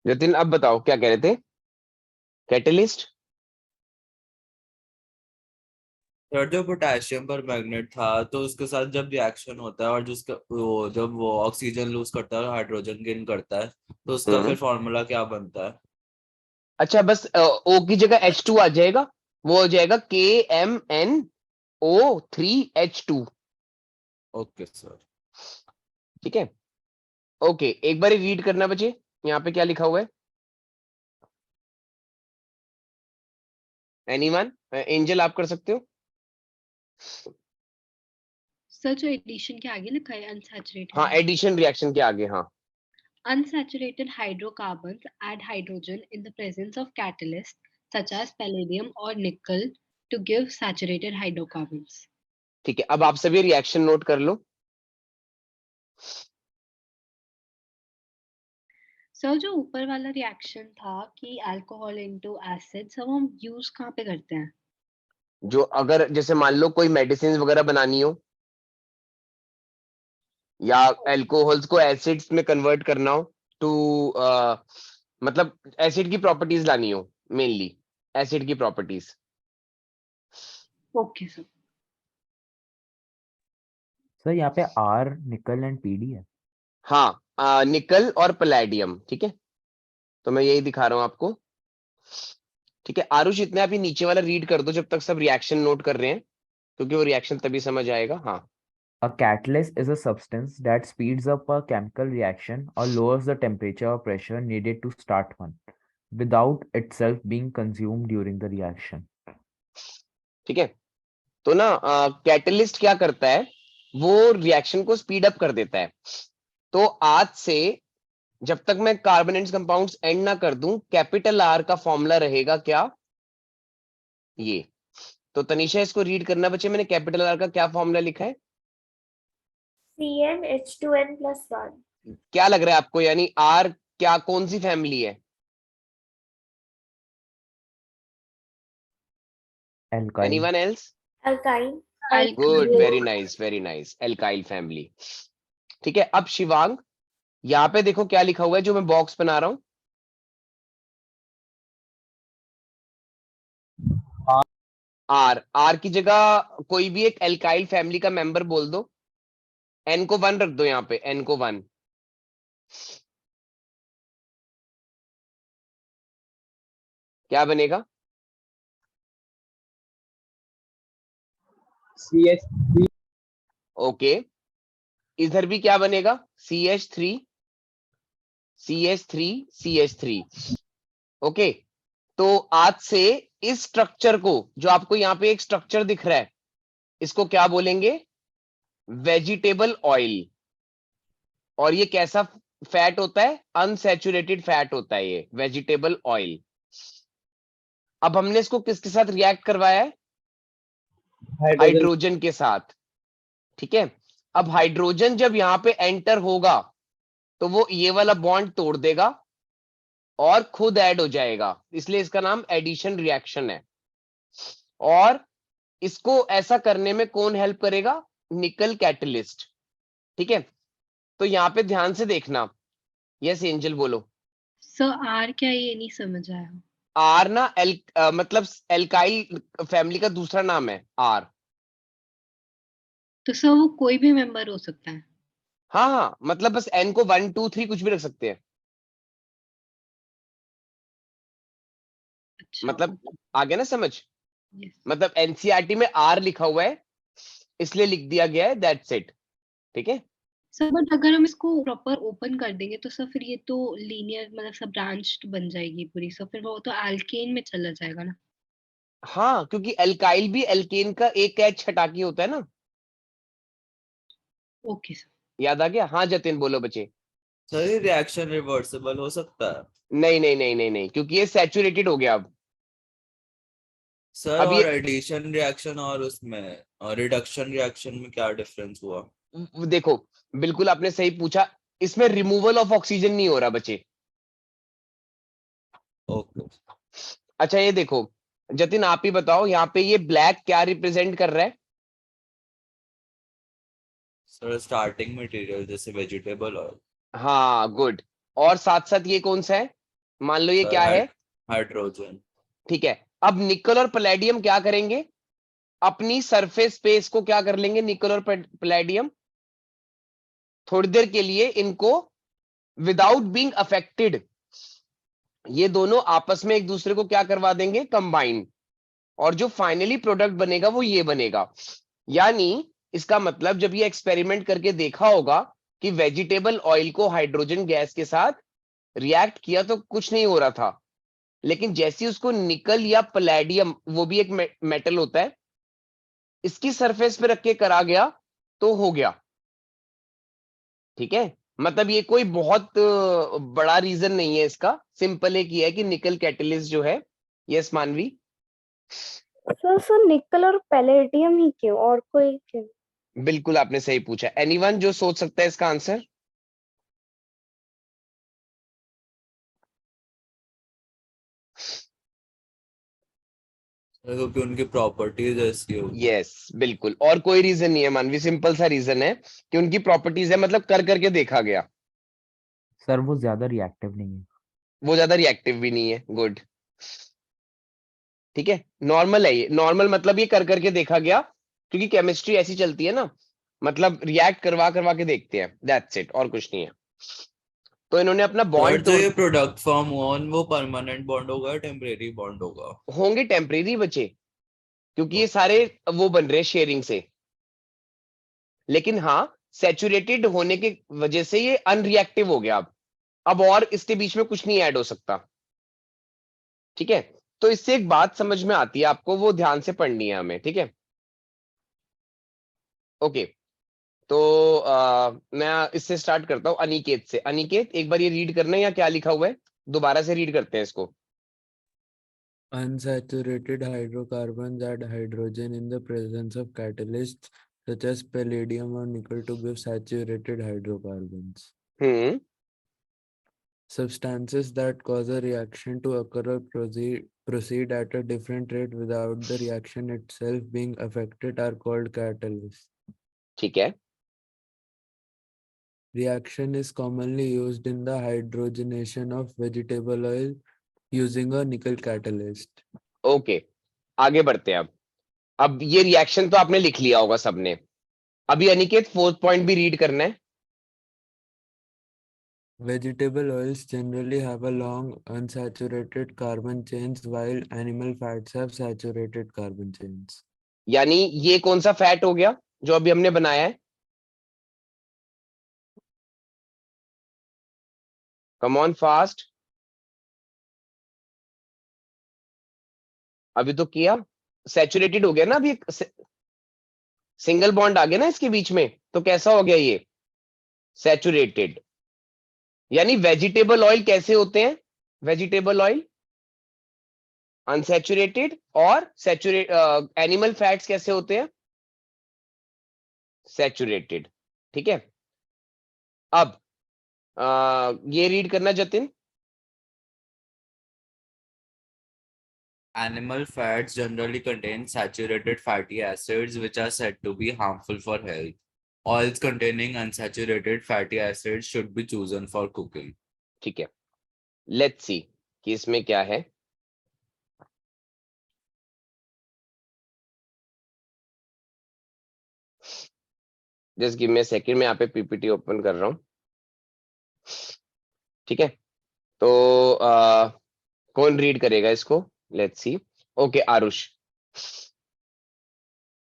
जतिन अब बताओ क्या कह रहे थे? कैटलिस्ट। सर जो पोटेशियम पर मैग्नेट था तो उसके साथ जब रिएक्शन होता है और जिसका वो जब वो ऑक्सीजन लूज करता है हाइड्रोजन गेन करता है तो उसका हम्म। फिर फॉर्मूला क्या बनता है? अच्छा, बस ओ की जगह H2 आ जाएगा। वो हो जाएगा KMnO3H2। Okay sir. ठीक है। ओके, एक बार रीड करना बच्चे, यहाँ पे क्या लिखा हुआ है? एनीवन? एंजल आप कर सकते हो? सर जो एडिशन के आगे लिखा है हाँ, अनसैचुरेटेड एडिशन रिएक्शन के आगे, हाँ। unsaturated hydrocarbons add hydrogen in the presence of catalysts such as palladium or nickel to give saturated hydrocarbons. ठीक है, अब आप सभी रिएक्शन नोट कर लो। सर जो ऊपर वाला रिएक्शन था कि अल्कोहल इनटू एसिड, सब हम यूज कहाँ पे करते हैं? जो अगर जैसे मान लो कोई मेडिसिन वगैरह बनानी हो, या अल्कोहल्स को एसिड्स में कन्वर्ट करना हो, टू मतलब एसिड की प्रॉपर्टीज लानी हो, मेनली एसिड की प्रॉपर्टीज। Okay sir. सर यहाँ पे आर निकल एंड पीडी है। हाँ, निकल और पलैडियम। ठीक है, तो मैं यही दिखा रहा हूं आपको। ठीक है आरुष, इतने आप ये नीचे वाला रीड कर दो जब तक सब रिएक्शन नोट कर रहे हैं, क्योंकि वो रिएक्शन तभी समझ आएगा। हाँ। A catalyst is a substance that speeds up a chemical reaction or lowers the temperature or pressure needed to start one, without itself being consumed during the reaction. ठीक है, तो ना कैटलिस्ट क्या करता है, वो रिएक्शन को स्पीड अप कर देता है। तो आज से जब तक मैं कार्बोनेट कंपाउंड्स एंड ना कर दूं, कैपिटल आर का फॉर्मूला रहेगा क्या? ये। तो तनिषा इसको रीड करना बच्चे, मैंने कैपिटल आर का क्या फॉर्मूला लिखा है? CnH2n+1। क्या लग रहा है आपको, यानी आर क्या, कौन सी फैमिली है? Alkyl. Anyone else? Alkyne. Good, Alkyl. Very nice, very nice, alkyl family. ठीक है, अब शिवांग, यहाँ पे देखो क्या लिखा हुआ है जो मैं बॉक्स बना रहा हूं। आर, आर की जगह कोई भी एक एल्काइल फैमिली का मेंबर बोल दो। एन को 1 रख दो, यहाँ पे एन को 1। क्या बनेगा? CH3। ओके, इधर भी क्या बनेगा? CH3, CH3, CH3। ओके, तो आज से इस स्ट्रक्चर को, जो आपको यहाँ पे एक स्ट्रक्चर दिख रहा है, इसको क्या बोलेंगे? Vegetable oil. और ये कैसा फैट होता है? अनसैचुरेटेड फैट होता है ये वेजिटेबल ऑयल। अब हमने इसको किसके साथ रिएक्ट करवाया है? हाइड्रोजन। हाइड्रोजन के साथ। ठीक है, अब हाइड्रोजन जब यहां पे एंटर होगा तो वो ये वाला बॉन्ड तोड़ देगा और खुद ऐड हो जाएगा, इसलिए इसका नाम एडिशन रिएक्शन है। और इसको ऐसा करने में कौन हेल्प करेगा? निकल कैटलिस्ट। ठीक है, तो यहां पे ध्यान से देखना। यस एंजल बोलो। सर आर क्या, ये नहीं समझ आया। आर ना मतलब एल्काइल फैमिली का दूसरा नाम है आर। तो सर वो कोई भी मेंबर हो सकता है? हाँ हाँ, मतलब बस एन को 1 2 3 कुछ भी रख सकते हैं। अच्छा। मतलब आगे ना समझ, यस। मतलब एनसीईआरटी में आर लिखा हुआ है, इसलिए लिख दिया गया है, दैट्स इट। ठीक है। सर बट अगर हम इसको प्रॉपर ओपन कर देंगे तो सर फिर ये तो लीनियर मतलब सब ब्रांच बन जाएगी पूरी, सर फिर वो तो अल्केन में चला जाएगा ना? हाँ, क्योंकि एल्काइल भी एल्केन का एक एच हटा के होता है ना। Okay sir. याद आ गया? हाँ जतिन बोलो बच्चे। सर ये रिएक्शन रिवर्सिबल हो सकता है? नहीं नहीं नहीं नहीं नहीं, क्योंकि ये सैचुरेटेड हो गया अब। सर अब और ये एडिशन रिएक्शन और उसमें और रिडक्शन रिएक्शन में क्या डिफरेंस हुआ? देखो, बिल्कुल आपने सही पूछा, इसमें रिमूवल ऑफ ऑक्सीजन नहीं हो रहा बच्चे। ओके अच्छा ये देखो जतिन, आप ही बताओ, यहाँ पे ये ब्लैक क्या रिप्रेजेंट कर रहा है? सर स्टार्टिंग मटेरियल जैसे वेजिटेबल ऑयल। हाँ गुड। और साथ साथ ये कौन सा है? मान लो ये सर, क्या है, हाइड्रोजन। ठीक है। अब निकल और पैलेडियम क्या करेंगे, अपनी सरफेस पे इसको क्या कर लेंगे, निकल और पैलेडियम थोड़ी देर के लिए इनको विदाउट बीइंग अफेक्टेड, ये दोनों आपस में एक दूसरे को क्या करवा देंगे, कंबाइन, और जो फाइनली प्रोडक्ट बनेगा वो ये बनेगा। यानी इसका मतलब जब ये एक्सपेरिमेंट करके देखा होगा कि वेजिटेबल ऑयल को हाइड्रोजन गैस के साथ रिएक्ट किया तो कुछ नहीं हो रहा था, लेकिन जैसे ही उसको निकल या पैलेडियम, वो भी एक मेटल होता है, इसकी सरफेस पे रख के करा गया तो हो गया। ठीक है, मतलब ये कोई बहुत बड़ा रीजन नहीं है इसका, सिंपल एक ये है कि निकल कैटलिस्ट जो है। यस मानवी। सर निकल और पैलेडियम ही क्यों, और कोई क्यों? बिल्कुल आपने सही पूछा। एनीवन जो सोच सकता है इसका आंसर? क्योंकि उनकी प्रॉपर्टीज ऐसी होगी। यस बिल्कुल, और कोई रीजन नहीं है मानवी, सिंपल सा रीजन है कि उनकी प्रॉपर्टीज है, मतलब कर करके देखा गया। सर वो ज्यादा रिएक्टिव नहीं है। वो ज्यादा रिएक्टिव भी नहीं है, गुड। ठीक है, नॉर्मल है ये, नॉर्मल मतलब ये कर करके देखा गया, क्योंकि केमिस्ट्री ऐसी चलती है ना, मतलब रिएक्ट करवा करवा के देखते हैं, दैट्स इट, और कुछ नहीं है। तो इन्होंने अपना सर, बॉन्ड जो तोड़, ये प्रोडक्ट फॉर्म हुआ वो परमानेंट बॉन्ड होगा या टेम्परेरी बॉन्ड होगा? होंगे टेम्परेरी बचे, क्योंकि ये ओके। सारे वो बन रहे हैं शेयरिंग से। लेकिन हाँ, सैचुरेटेड होने की वजह से ये अनरिएक्टिव हो गया अब और इसके बीच में कुछ नहीं ऐड हो सकता। ठीक है, तो इससे एक बात समझ में आती है आपको, वो ध्यान से पढ़नी है हमें, ठीक है। ओके, तो मैं इससे स्टार्ट करता हूँ, अनिकेत से। अनिकेत एक बार ये रीड करना है, या क्या लिखा हुआ है, दोबारा से रीड करते हैं इसको। Unsaturated hydrocarbons add hydrogen in the presence of catalysts such as palladium or nickel to give saturated hydrocarbons. Hmm, Substances that cause a reaction to occur or proceed at a different rate without the reaction itself being affected are called catalysts. ठीक है, Reaction is commonly used in the hydrogenation of vegetable oil using a nickel catalyst. Okay, आगे बढ़ते हैं अब ये reaction तो आपने लिख लिया होगा सबने। अभी अनिकेत फोर्थ पॉइंट भी रीड करना है। Vegetable oils generally have a long unsaturated carbon chains while animal fats have saturated carbon chains. यानी ये कौन सा फैट हो गया जो अभी हमने बनाया है, कम ऑन फास्ट, अभी तो किया, सैचुरेटेड हो गया ना अभी, सिंगल बॉन्ड आ गया ना इसके बीच में, तो कैसा हो गया ये, सैचुरेटेड। यानी वेजिटेबल ऑयल कैसे होते हैं, वेजिटेबल ऑयल अनसैचुरेटेड, और सैचुरेट एनिमल फैट्स कैसे होते हैं, सैचुरेटेड। ठीक है, अब ये रीड करना Jatin. Animal fats generally contain saturated fatty acids, which are said to be harmful for health. Oils containing unsaturated fatty acids should be chosen for cooking. ठीक है, लेट्स सी कि इसमें क्या है। Just give me a second, मैं यहाँ पे PPT open कर रहा हूँ। ठीक है, तो कौन रीड करेगा इसको, let's see. Okay, Aarush.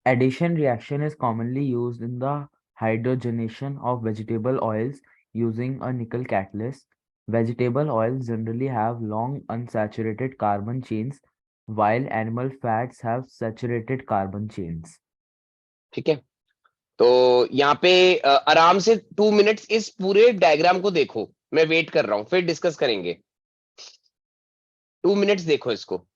Addition reaction is commonly used in the hydrogenation of vegetable oils using a nickel catalyst. Vegetable oils generally have long unsaturated carbon chains, while animal fats have saturated carbon chains. ठीक है, तो यहाँ पे आराम से 2 minutes इस पूरे diagram को देखो, मैं वेट कर रहा हूँ, फिर डिस्कस करेंगे। 2 मिनट्स देखो इसको।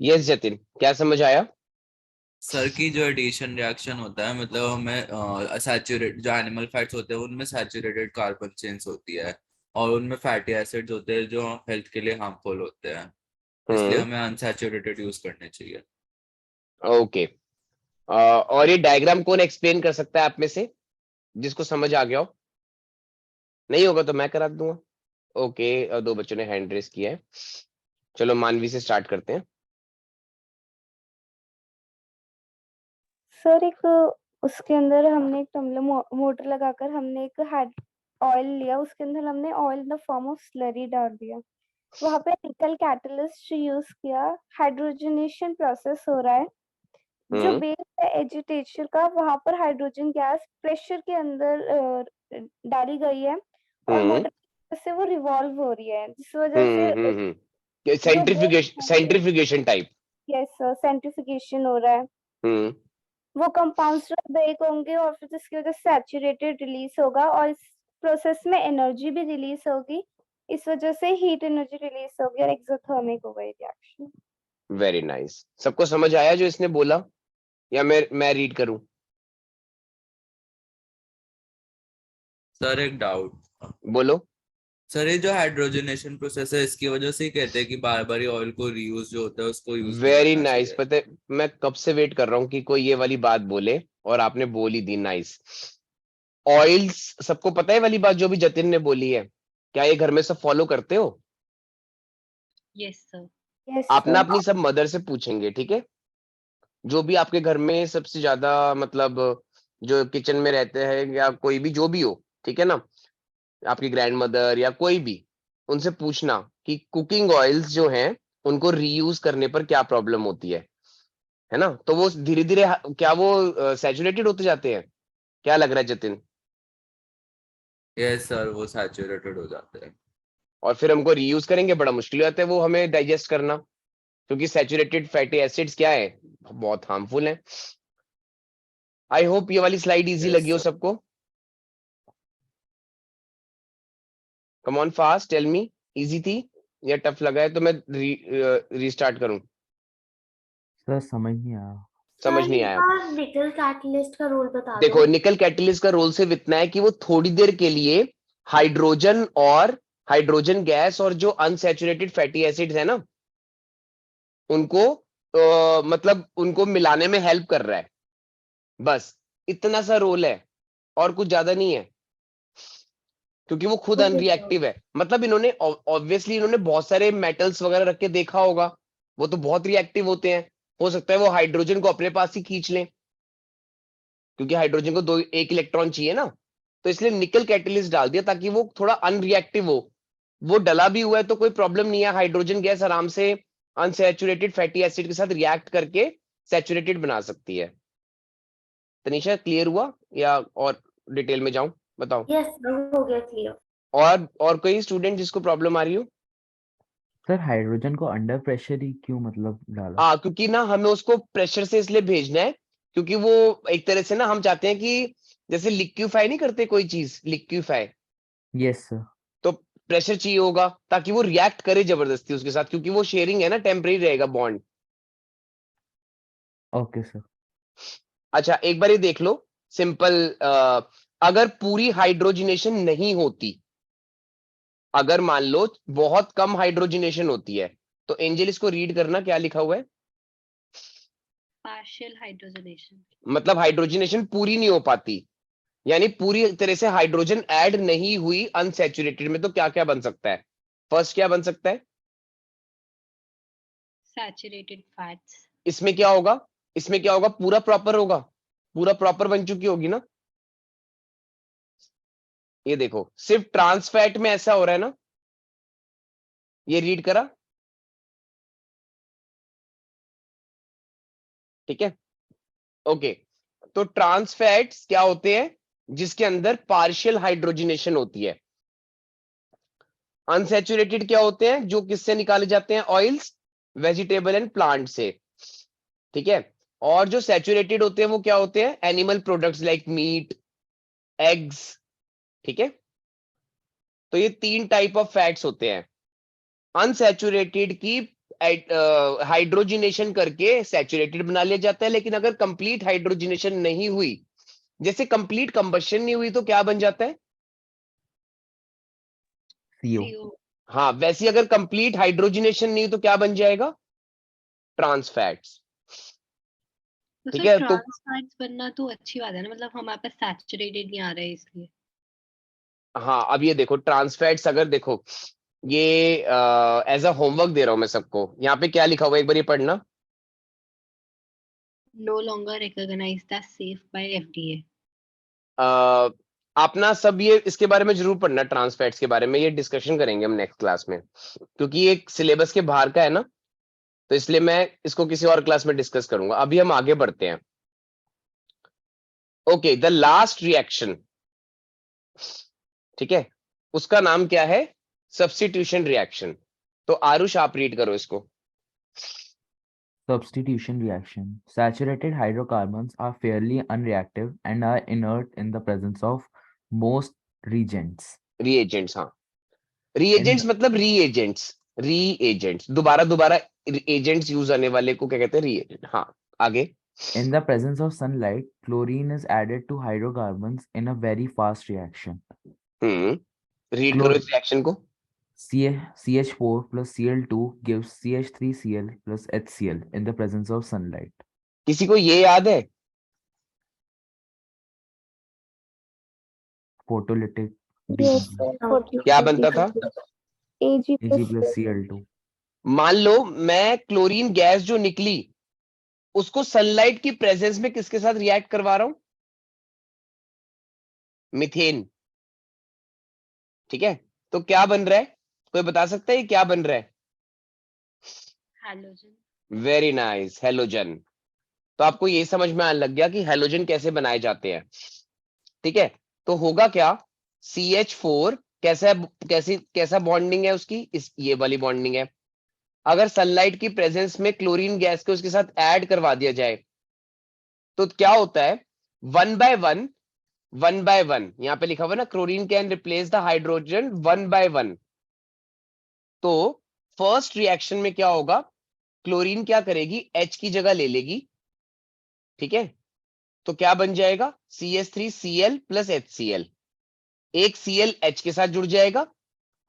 यस जतिन, क्या समझ आया? सर की जो एडिशन रिएक्शन होता है मतलब हमें सैचुरेट जो एनिमल फैट्स होते हैं उनमें सैचुरेटेड कार्बन चेन्स होती है और उनमें फैटी एसिड्स होते हैं जो हेल्थ के लिए हार्मफुल होते हैं, इसलिए हमें अनसैचुरेटेड यूज करने चाहिए। ओके। और ये डायग्राम कौन एक्सप्लेन कर सकता है आप में से, जिसको समझ आ गया हो? नहीं होगा तो मैं करा दूंगा। ओके, दो बच्चों ने हैंड रेस किया है। चलो मानवी से स्टार्ट करते हैं। सर एक उसके अंदर हमने एक टम्बलर मोटर लगाकर हमने एक ऑयल लिया, उसके अंदर हमने oil in the form of slurry डाल दिया, वहां पे निकल कैटलिस्ट यूज किया, हाइड्रोजनेशन प्रोसेस हो रहा है, जो हम्म बेस है एजिटेशन का वहां पर हाइड्रोजन गैस प्रेशर के अंदर डाली गई है और हम्म मोटर से वो रिवॉल्व हो रही है, जिस वजह से जो सेंट्रीफ्यूगेशन टाइप। यस सेंट्रिफिकेशन हो रहा है, हम्म वो कंपाउंड्स ब्रेक होंगे और फिर जिसकी वजह से सैचुरेटेड रिलीज होगा और इस प्रोसेस में एनर्जी भी रिलीज होगी, इस वजह से हीट एनर्जी रिलीज होगी और एक्सोथर्मिक होगा ये रिएक्शन। Very nice. सबको समझ आया जो इसने बोला, या मैं रीड करूं? सर एक डाउट, बोलो। सर ये जो हाइड्रोजनेशन प्रोसेस है इसकी वजह से ही कहते हैं कि बार बार ऑयल को रीयूज जो होता है उसको यूज नहीं वेरी करना नाइस। चाहिए। पता है मैं कब से वेट कर रहा हूँ कि कोई ये वाली बात बोले, और आपने बोल ही दी। नाइस। ऑयल्स सबको पता है वाली बात जो भी जतिन ने बोली है, क्या ये घर में सब फॉलो करते हो? Yes, sir. यस आप ना सर। अपनी सब मदर से पूछेंगे, ठीक है? जो भी आपके घर में सबसे ज्यादा मतलब जो किचन में रहते हैं या कोई भी जो भी हो, ठीक है ना, आपकी ग्रैंड मदर या कोई भी, उनसे पूछना कि कुकिंग ऑयल्स जो हैं उनको रीयूज करने पर क्या प्रॉब्लम होती है ना? तो वो धीरे धीरे क्या वो सैचुरेटेड होते जाते हैं? क्या लग रहा है जतिन? यस सर, वो सैचुरेटेड हो जाते हैं। और फिर हमको रीयूज करेंगे, बड़ा मुश्किल हो जाता है वो हमें डाइजेस्ट करना, क्योंकि सैचुरेटेड फैटी एसिड्स क्या है, बहुत हार्मफुल है। आई होप ये वाली स्लाइड इजी यस लगी हो सर। सबको। Come on fast tell me, easy थी या टफ लगा है तो मैं रीस्टार्ट करूं? सर समझ नहीं आया। समझ नहीं आया? निकल कैटलिस्ट का रोल बता देखो, निकल कैटलिस्ट का रोल सिर्फ इतना है कि वो थोड़ी देर के लिए हाइड्रोजन और हाइड्रोजन गैस और जो अनसैचुरेटेड फैटी एसिड्स है ना, उनको मतलब उनको मिलाने में हेल्प कर रहा है। बस इतना सा रोल है, और कुछ ज्यादा नहीं है, क्योंकि वो खुद ओके सर। अनरिएक्टिव है। मतलब इन्होंने ऑब्वियसली इन्होंने बहुत सारे मेटल्स वगैरह रख के देखा होगा, वो तो बहुत रिएक्टिव होते हैं। हो सकता है वो हाइड्रोजन को अपने पास ही खींच लें, क्योंकि हाइड्रोजन को दो एक इलेक्ट्रॉन चाहिए ना, तो इसलिए निकल कैटलिस्ट डाल दिया ताकि वो थोड़ा अनरिएक्टिव हो। वो डला भी हुआ है तो कोई प्रॉब्लम नहीं है, हाइड्रोजन गैस आराम से अनसैचुरेटेड फैटी एसिड के साथ रिएक्ट करके सैचुरेटेड बना सकती है। तनीषा क्लियर हुआ या और डिटेल में जाऊं? बताओ। यस हो गया क्लियर। और कोई स्टूडेंट जिसको प्रॉब्लम आ रही हो? सर हाइड्रोजन को अंडर प्रेशर ही क्यों मतलब डाला? हाँ, क्योंकि ना हमें उसको प्रेशर से इसलिए भेजना है, क्योंकि वो एक तरह से ना हम चाहते हैं कि जैसे लिक्विफाई नहीं करते कोई चीज, लिक्विफाई, यस सर। तो प्रेशर चाहिए होगा ताकि वो रिएक्ट करे जबरदस्ती उसके साथ, क्योंकि वो शेयरिंग है ना, टेम्परेरी रहेगा बॉन्ड। Okay sir. अच्छा एक बार ये देख लो, सिंपल। अगर पूरी हाइड्रोजनेशन नहीं होती, अगर मान लो बहुत कम हाइड्रोजनेशन होती है, तो एंजल इसको रीड करना, क्या लिखा हुआ है? Partial hydrogenation. मतलब हाइड्रोजनेशन पूरी नहीं हो पाती, यानी पूरी तरह से हाइड्रोजन ऐड नहीं हुई अनसैचुरेटेड में, तो क्या क्या बन सकता है? फर्स्ट क्या बन सकता है? Saturated fats. इसमें क्या होगा? इसमें क्या होगा? पूरा प्रॉपर होगा, पूरा प्रॉपर बन चुकी होगी ना। ये देखो, सिर्फ ट्रांस फैट में ऐसा हो रहा है ना, ये रीड करा, ठीक है? ओके, तो ट्रांस फैट्स क्या होते हैं? जिसके अंदर पार्शियल हाइड्रोजनेशन होती है। अनसैचुरेटेड क्या होते हैं? जो किससे निकाले जाते हैं? ऑयल्स, वेजिटेबल एंड प्लांट से, ठीक है? और जो सैचुरेटेड होते हैं वो क्या होते हैं? Animal products like meat, eggs, ठीक है? तो ये तीन टाइप ऑफ फैट्स होते हैं। अनसैचुरेटेड की हाइड्रोजिनेशन करके सैचुरेटेड बना लिया जाता है, लेकिन अगर कंप्लीट हाइड्रोजिनेशन नहीं हुई, जैसे कंप्लीट कंबशन नहीं हुई, तो क्या बन जाता है? CO. CO. हाँ, वैसे ही अगर कंप्लीट हाइड्रोजिनेशन नहीं हुई तो क्या बन जाएगा? Trans fats. तो ठीक सर है, तो ट्रांस फैट्स बनना तो अच्छी बात है ना, मतलब हमारे पास सैचुरेटेड नहीं आ रहा है इसलिए। हाँ, अब ये देखो ट्रांस फैट्स, अगर देखो ये एज अ होमवर्क दे रहा हूं मैं सबको, यहाँ पे क्या लिखा हुआ है एक बार ये पढ़ना। No longer recognized as safe by FDA. अ, आप ना सब ये इसके बारे में जरूर पढ़ना, ट्रांस फैट्स के बारे में, ये डिस्कशन करेंगे हम नेक्स्ट क्लास में, क्योंकि ये सिलेबस के बाहर का है ना, तो इसलिए मैं इसको किसी और क्लास में डिस्कस करूंगा। अभी हम आगे बढ़ते हैं। ओके, द लास्ट रिएक्शन, ठीक है, उसका नाम क्या है? Substitution reaction. तो आरुष आप रीड करो इसको। Substitution reaction. Saturated hydrocarbons are fairly unreactive and are inert in the presence of most reagents. Reagents, हाँ, In रीएजेंट्स the, मतलब रीएजेंट्स, रीएजेंट्स दोबारा दोबारा एजेंट्स यूज आने वाले को क्या कहते हैं? रीएजेंट। हाँ, आगे। in the presence of sunlight, chlorine is added to hydrocarbons in a very fast reaction. Read करो Chlor इस रिएक्शन को। CH4 plus Cl2 gives CH3Cl plus HCl in the presence of sunlight. किसी को ये याद है? Photolytic Yes, BBB. sir. क्या बनता था? Ag Ag plus plus Cl2. मान लो मैं क्लोरीन गैस जो निकली उसको सनलाइट की प्रेजेंस में किसके साथ रिएक्ट करवा रहा हूं? मीथेन। ठीक है, तो क्या बन रहा है? कोई बता सकता है ये क्या बन रहा है? Halogen. Very nice, halogen. तो आपको ये समझ में आने लग गया कि हेलोजन कैसे बनाए जाते हैं। ठीक है, तो होगा क्या? CH4 कैसा, कैसा बॉन्डिंग है उसकी? ये वाली बॉन्डिंग है। अगर सनलाइट की प्रेजेंस में क्लोरीन गैस को उसके साथ ऐड करवा दिया जाए तो क्या होता है? 1/1, 1/1, यहां पे लिखा हुआ ना, chlorine can replace the hydrogen 1/1। तो फर्स्ट रिएक्शन में क्या होगा? क्लोरीन क्या करेगी? H की जगह ले लेगी। ठीक है, तो क्या बन जाएगा? CH3Cl plus HCl। एक Cl H के साथ जुड़ जाएगा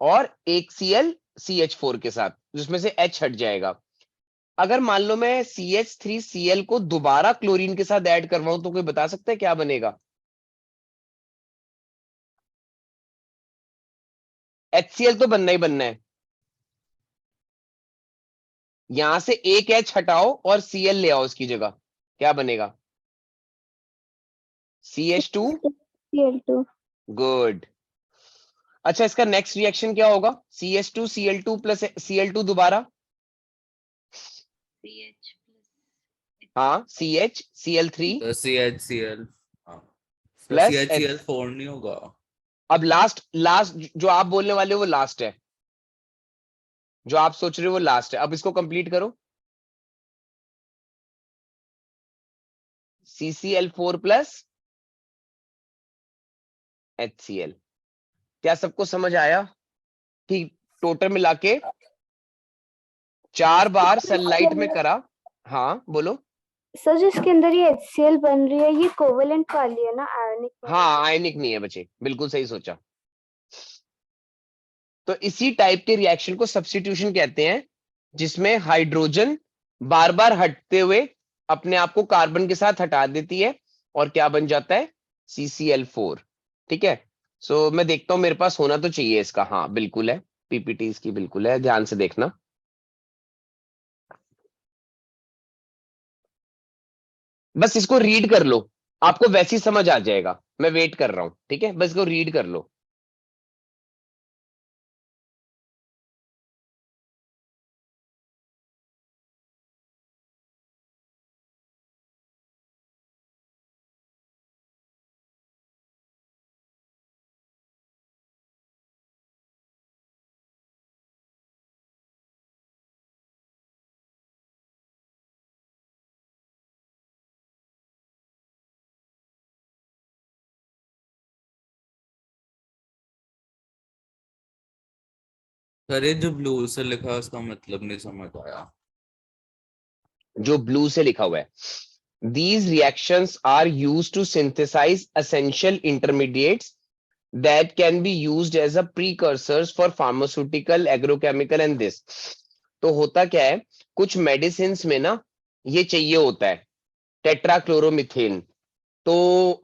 और एक Cl CH4 के साथ, जिसमें से H हट जाएगा। अगर मान लो मैं CH3Cl को दोबारा क्लोरीन के साथ ऐड करवाऊं तो कोई बता सकता है क्या बनेगा? HCl तो बनना ही बनना है। यहां से एक H हटाओ और Cl ले आओ इसकी जगह, क्या बनेगा? CH2। Cl2. गुड। अच्छा, इसका नेक्स्ट रिएक्शन क्या होगा? CH2Cl2 प्लस Cl2 दोबारा, CH plus हाँ, CH Cl3 तो CHCl, हाँ, तो प्लस CHCl H। 4 नहीं होगा? अब लास्ट लास्ट जो आप बोलने वाले हो वो लास्ट है, जो आप सोच रहे हो वो लास्ट है। अब इसको कंप्लीट करो। CCl4 plus HCl। क्या सबको समझ आया कि टोटल मिला के 4 बार सनलाइट में करा? हाँ बोलो। सर जिसके अंदर ये HCl बन रही है ये कोवेलेंट वाली है ना, आयनिक वाली? हाँ, आयनिक नहीं है बच्चे, बिल्कुल सही सोचा। तो इसी टाइप के रिएक्शन को सब्स्टिट्यूशन कहते हैं, जिसमें हाइड्रोजन बार बार हटते हुए अपने आप को कार्बन के साथ हटा देती है और क्या बन जाता है? CCl4। ठीक है, सो मैं देखता हूं, मेरे पास होना तो चाहिए इसका। हाँ बिल्कुल है, पीपीटी इसकी बिल्कुल है, ध्यान से देखना। बस इसको रीड कर लो, आपको वैसे ही समझ आ जाएगा। मैं वेट कर रहा हूं, ठीक है, बस इसको रीड कर लो। सर ये जो ब्लू से लिखा है उसका मतलब नहीं समझ आया। जो ब्लू से लिखा हुआ है, these reactions are used to synthesize essential intermediates that can be used as a precursors for pharmaceutical, agrochemical and this. तो होता क्या है, कुछ मेडिसिन में ना ये चाहिए होता है, टेट्राक्लोरोमिथेन। तो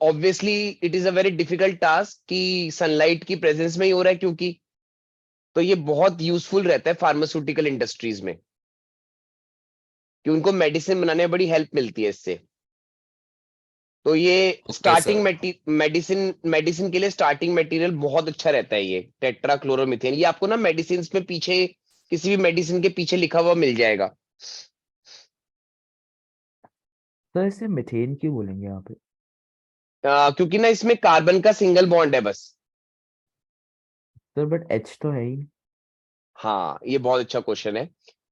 obviously it is a very difficult task कि सनलाइट की प्रेजेंस में ही हो रहा है, क्योंकि तो ये बहुत यूजफुल रहता है फार्मास्यूटिकल इंडस्ट्रीज में, कि उनको मेडिसिन बनाने में बड़ी हेल्प मिलती है इससे। तो ये okay starting sir. Medicine medicine के लिए स्टार्टिंग मटेरियल बहुत अच्छा रहता है ये टेट्राक्लोरोमिथेन। ये आपको ना मेडिसिन में पीछे, किसी भी मेडिसिन के पीछे लिखा हुआ मिल जाएगा। तो इसे मिथेन क्यों बोलेंगे यहाँ पे? क्योंकि ना इसमें कार्बन का सिंगल बॉन्ड है बस। सर बट H तो है ही। हाँ, ये बहुत अच्छा क्वेश्चन है।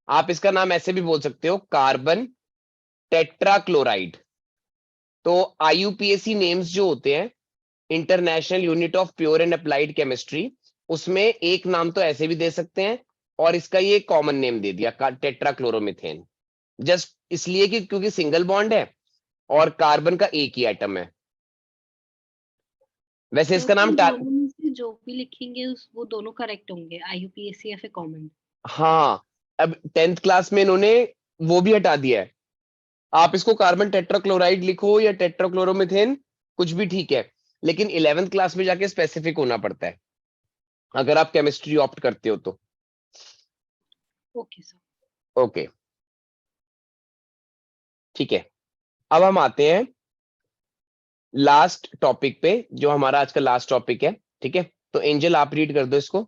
आप इसका नाम ऐसे भी बोल सकते हो, कार्बन टेट्राक्लोराइड। तो IUPAC नेम्स जो होते हैं, international unit of pure and applied chemistry, उसमें एक नाम तो ऐसे भी दे सकते हैं, और इसका ये कॉमन नेम दे दिया टेट्राक्लोरोमिथेन, जस्ट इसलिए कि क्योंकि सिंगल बॉन्ड है और कार्बन का एक ही एटम है। वैसे इसका नाम दोनों में से जो भी लिखेंगे वो दोनों करेक्ट होंगे, IUPAC या फिर कॉमन। हाँ, अब 10th क्लास में इन्होंने वो भी हटा दिया है। आप इसको कार्बन टेट्राक्लोराइड लिखो या टेट्राक्लोरोमिथेन, कुछ भी ठीक है, लेकिन 11th क्लास में जाके स्पेसिफिक होना पड़ता है अगर आप केमिस्ट्री ऑप्ट करते हो तो। Okay sir. ओके, ठीक है। अब हम आते हैं लास्ट टॉपिक पे, जो हमारा आज का लास्ट टॉपिक है। ठीक है, तो एंजल आप रीड कर दो इसको।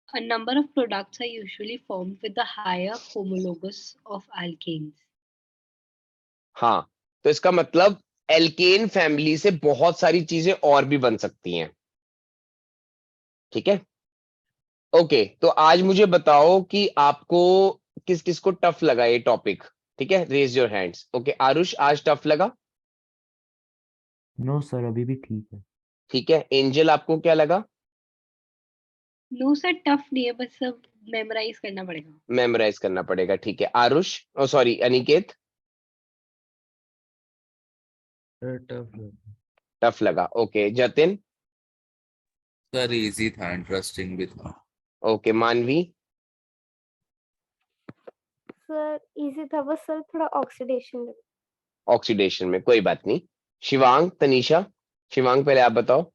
A number of products are usually formed with the higher homologous of alkanes. हाँ, तो इसका मतलब एल्केन फैमिली से बहुत सारी चीजें और भी बन सकती हैं। ठीक है, ओके। तो आज मुझे बताओ कि आपको किस किस को टफ लगा ये टॉपिक। ठीक है, raise your hands. Okay, Aarush आज टफ लगा? नो सर, अभी भी ठीक है। ठीक है, एंजल आपको क्या लगा? नो सर, टफ नहीं है, बस सब मेमोराइज करना पड़ेगा। मेमोराइज करना पड़ेगा। ठीक है, Aarush, oh sorry Aniket, sir tough tough लगा। ओके, जतिन, सर इजी था, इंटरेस्टिंग भी था। ओके, मानवी, सर इजी था, बस सर थोड़ा ऑक्सीडेशन। ऑक्सीडेशन में कोई बात नहीं। शिवांग, तनीषा, शिवांग पहले आप बताओ।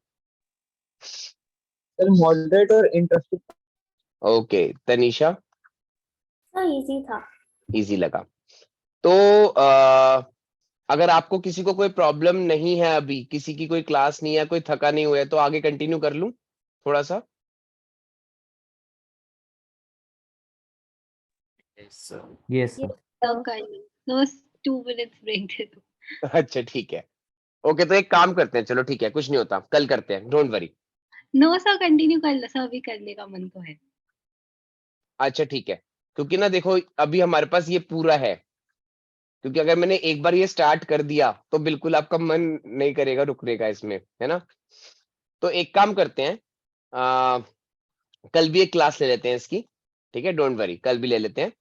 सर मॉडरेट और interesting. Okay, Tanisha, sir easy था। इजी लगा। तो अगर आपको किसी को कोई प्रॉब्लम नहीं है, अभी किसी की कोई क्लास नहीं है, कोई थका नहीं हुआ है, तो आगे कंटिन्यू कर लूं थोड़ा सा? Sir yes sir. तो बस 2 minutes ब्रेक दे दो। अच्छा ठीक है, ओके। तो एक काम करते हैं, चलो ठीक है, कुछ नहीं होता, कल करते हैं, don't worry. No sir, continue कर लो सर, अभी करने का मन तो है। अच्छा ठीक है, क्योंकि ना देखो अभी हमारे पास ये पूरा है, क्योंकि अगर मैंने एक बार ये स्टार्ट कर दिया तो बिल्कुल आपका मन नहीं करेगा रुकने का इसमें, है ना? तो एक काम करते हैं, कल भी एक क्लास ले लेते हैं इसकी। ठीक है, डोंट वरी, कल भी ले लेते हैं।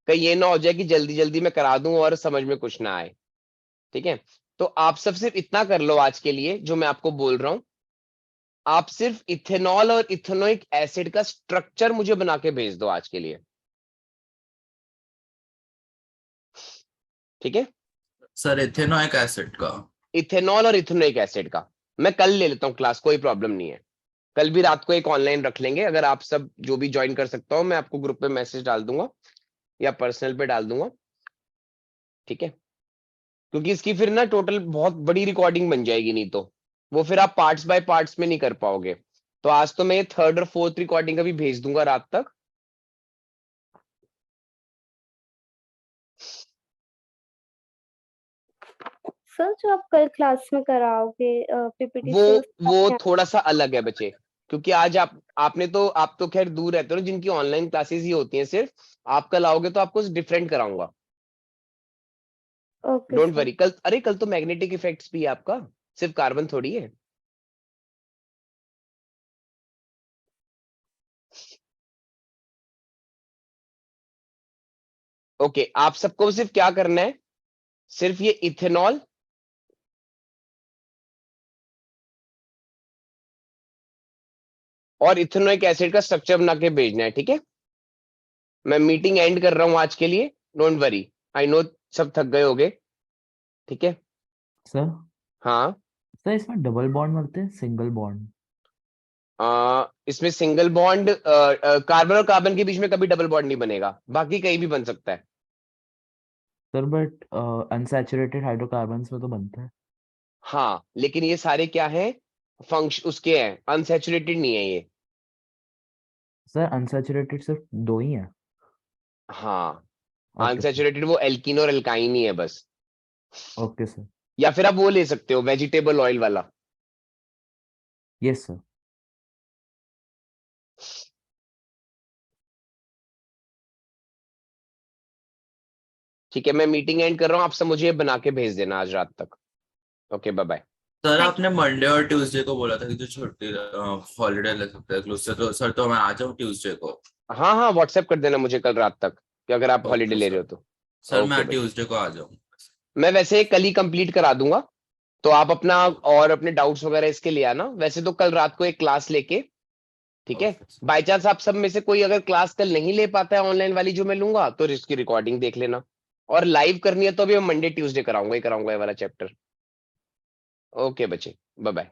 कहीं ये ना हो जाए कि जल्दी जल्दी मैं करा दूं और समझ में कुछ ना आए। ठीक है, तो आप सब सिर्फ इतना कर लो आज के लिए, जो मैं आपको बोल रहा हूं। आप सिर्फ इथेनॉल और इथेनोइक एसिड का स्ट्रक्चर मुझे बना के भेज दो आज के लिए। ठीक है, सर इथेनॉइक एसिड का। इथेनॉल और इथेनोइक एसिड का मैं कल ले लेता हूँ क्लास, कोई प्रॉब्लम नहीं है। कल भी रात को एक ऑनलाइन रख लेंगे, अगर आप सब जो भी ज्वाइन कर सकता हूँ मैं आपको ग्रुप पे मैसेज डाल दूंगा या पर्सनल पे डाल दूंगा। ठीक है, क्योंकि इसकी फिर ना टोटल बहुत बड़ी रिकॉर्डिंग बन जाएगी, नहीं तो वो फिर आप पार्ट्स बाय पार्ट्स में नहीं कर पाओगे। तो आज तो मैं ये 3rd और 4th रिकॉर्डिंग का भी भेज दूंगा रात तक। सर जो आप कल क्लास में कराओगे पीपीटी वो से वो थोड़ा सा अलग है बच्चे, क्योंकि आज आप तो खैर दूर रहते हो, जिनकी ऑनलाइन क्लासेस ही होती हैं सिर्फ। आप कल आओगे तो आपको डिफरेंट कराऊंगा, ओके डोंट सर। वरी। कल, अरे कल तो मैग्नेटिक इफेक्ट्स भी है आपका, सिर्फ कार्बन थोड़ी है। ओके, आप सबको सिर्फ क्या करना है, सिर्फ ये इथेनॉल और इथेनोइक एसिड का स्ट्रक्चर बना के भेजना है, ठीक है। मैं मीटिंग एंड कर रहा हूं आज के लिए, डोंट वरी, आई नो सब थक गए होगे, ठीक है। सर हाँ, सर इसमें डबल बॉन्ड बनते हैं सिंगल बॉन्ड? इसमें सिंगल बॉन्ड कार्बन और कार्बन के बीच में कभी डबल बॉन्ड नहीं बनेगा, बाकी कहीं भी बन सकता है। सर बट अनसैचुरेटेड हाइड्रोकार्बन्स में तो बनता है। हाँ, लेकिन ये सारे क्या हैं, फंक्शन उसके हैं, अनसैचुरेटेड नहीं है ये। सर अनसैचुरेटेड सिर्फ 2 ही हैं? हाँ, ओके सर। अनसैचुरेटेड वो एल्कीन और एल्काइन ही है बस। Okay sir. या फिर आप वो ले सकते हो, वेजिटेबल ऑयल वाला। Yes sir. ठीक है, मैं मीटिंग एंड कर रहा हूँ, आप सब मुझे ये बना के भेज देना आज रात तक। Okay, bye bye. सर आपने मंडे और ट्यूसडे को बोला था कि जो छुट्टी हॉलीडे ले सकते हैं क्लोज से, तो सर तो मैं आ जाऊँ ट्यूसडे को? हाँ हाँ, व्हाट्सएप कर देना मुझे कल रात तक कि अगर आप हॉलीडे ओके ले रहे हो सर। तो। सर ओके मैं भाई, ट्यूसडे को आ जाऊँ। मैं वैसे कल ही कंप्लीट करा दूंगा, तो आप अपना और अपने डाउट्स वगैरह इसके लिए आना, वैसे तो कल रात को एक क्लास लेके, ठीक है। Okay sir. बाई चांस आप सब में से कोई अगर क्लास कल नहीं ले पाता है ऑनलाइन वाली जो मैं लूंगा, तो इसकी रिकॉर्डिंग देख लेना, और लाइव करनी है तो अभी मैं मंडे ट्यूसडे कराऊंगा ही कराऊंगा ये वाला चैप्टर। ओके बच्चे, बाय बाय।